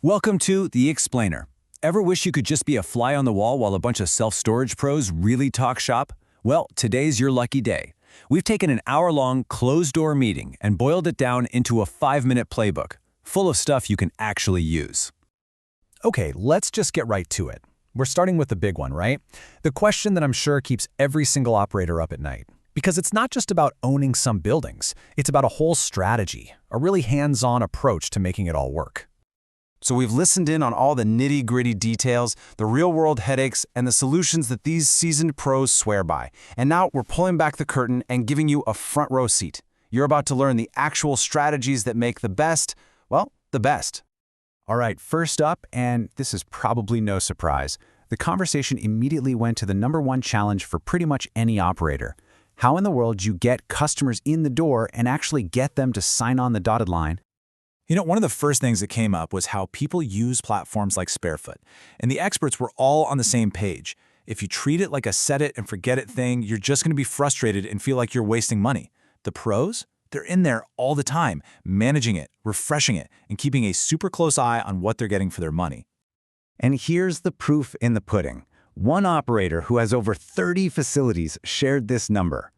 Welcome to The Explainer. Ever wish you could just be a fly on the wall while a bunch of self-storage pros really talk shop? Well, today's your lucky day. We've taken an hour-long, closed-door meeting and boiled it down into a 5-minute playbook, full of stuff you can actually use. Okay, let's just get right to it. We're starting with the big one, right? The question that I'm sure keeps every single operator up at night. Because it's not just about owning some buildings, it's about a whole strategy, a really hands-on approach to making it all work. So we've listened in on all the nitty-gritty details, the real-world headaches, and the solutions that these seasoned pros swear by. And now we're pulling back the curtain and giving you a front-row seat. You're about to learn the actual strategies that make the best, well, the best. All right, first up, and this is probably no surprise, the conversation immediately went to the #1 challenge for pretty much any operator. How in the world do you get customers in the door and actually get them to sign on the dotted line? One of the first things that came up was how people use platforms like Sparefoot, and the experts were all on the same page. If you treat it like a set-it-and-forget-it thing, you're just going to be frustrated and feel like you're wasting money. The pros? They're in there all the time, managing it, refreshing it, and keeping a super close eye on what they're getting for their money. And here's the proof in the pudding. One operator who has over 30 facilities shared this number.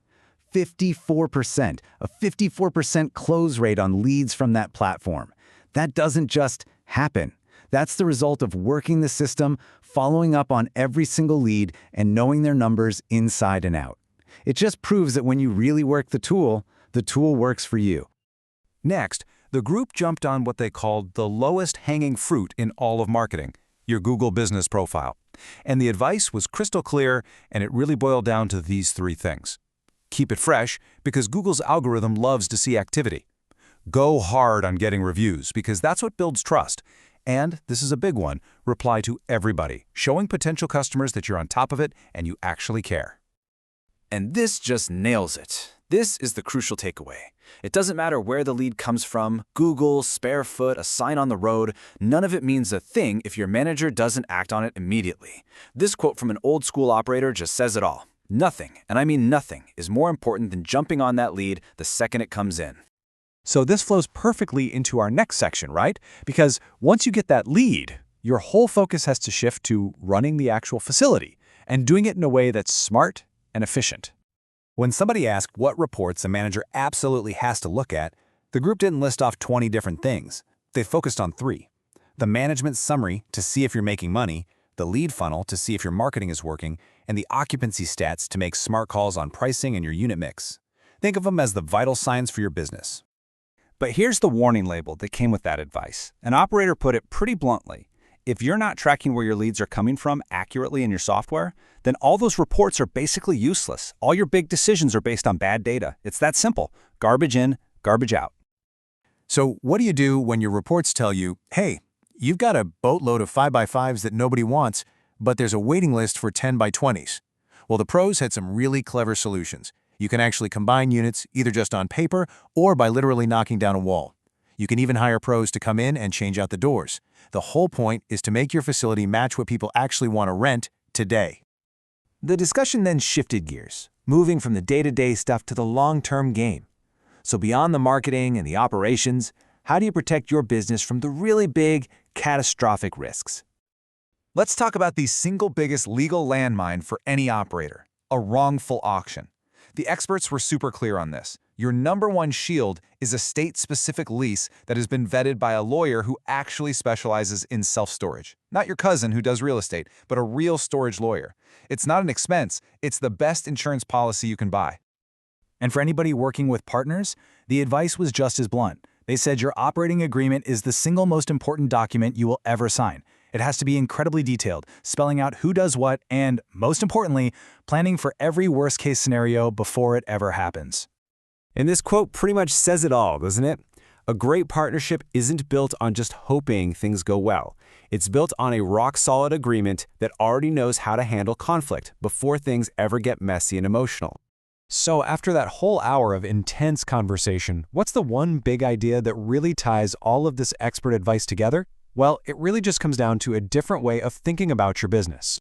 54%, a 54% close rate on leads from that platform. That doesn't just happen. That's the result of working the system, following up on every single lead, and knowing their numbers inside and out. It just proves that when you really work the tool works for you. Next, the group jumped on what they called the lowest hanging fruit in all of marketing, your Google business profile. And the advice was crystal clear, and it really boiled down to these 3 things. Keep it fresh, because Google's algorithm loves to see activity. Go hard on getting reviews, because that's what builds trust. And, this is a big one, reply to everybody, showing potential customers that you're on top of it and you actually care. And this just nails it. This is the crucial takeaway. It doesn't matter where the lead comes from, Google, Sparefoot, a sign on the road, none of it means a thing if your manager doesn't act on it immediately. This quote from an old school operator just says it all. Nothing, and I mean nothing, is more important than jumping on that lead the second it comes in. So this flows perfectly into our next section, right? Because once you get that lead, your whole focus has to shift to running the actual facility and doing it in a way that's smart and efficient. When somebody asked what reports a manager absolutely has to look at, the group didn't list off 20 different things. They focused on 3. The management summary to see if you're making money, the lead funnel to see if your marketing is working, and the occupancy stats to make smart calls on pricing and your unit mix. Think of them as the vital signs for your business. But here's the warning label that came with that advice. An operator put it pretty bluntly. If you're not tracking where your leads are coming from accurately in your software, then all those reports are basically useless. All your big decisions are based on bad data. It's that simple. Garbage in, garbage out. So what do you do when your reports tell you, hey, you've got a boatload of 5x5s that nobody wants, but there's a waiting list for 10x20s? Well, the pros had some really clever solutions. You can actually combine units either just on paper or by literally knocking down a wall. You can even hire pros to come in and change out the doors. The whole point is to make your facility match what people actually want to rent today. The discussion then shifted gears, moving from the day-to-day stuff to the long-term game. So beyond the marketing and the operations, how do you protect your business from the really big, catastrophic risks? Let's talk about the single biggest legal landmine for any operator, a wrongful auction. The experts were super clear on this. Your #1 shield is a state-specific lease that has been vetted by a lawyer who actually specializes in self-storage. Not your cousin who does real estate, but a real storage lawyer. It's not an expense, it's the best insurance policy you can buy. And for anybody working with partners, the advice was just as blunt. They said your operating agreement is the single most important document you will ever sign. It has to be incredibly detailed, spelling out who does what and, most importantly, planning for every worst-case scenario before it ever happens. And this quote pretty much says it all, doesn't it? A great partnership isn't built on just hoping things go well. It's built on a rock-solid agreement that already knows how to handle conflict before things ever get messy and emotional. So after that whole hour of intense conversation, what's the one big idea that really ties all of this expert advice together? Well, it really just comes down to a different way of thinking about your business.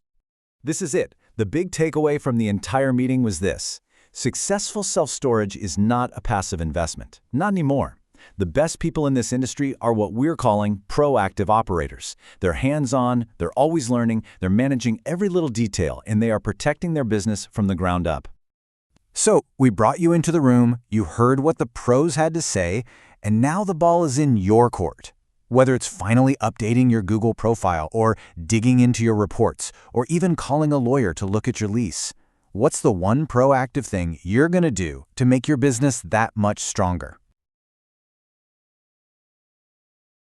This is it. The big takeaway from the entire meeting was this. Successful self-storage is not a passive investment. Not anymore. The best people in this industry are what we're calling proactive operators. They're hands-on, they're always learning, they're managing every little detail, and they are protecting their business from the ground up. So, we brought you into the room, you heard what the pros had to say, and now the ball is in your court. Whether it's finally updating your Google profile or digging into your reports or even calling a lawyer to look at your lease, what's the one proactive thing you're going to do to make your business that much stronger?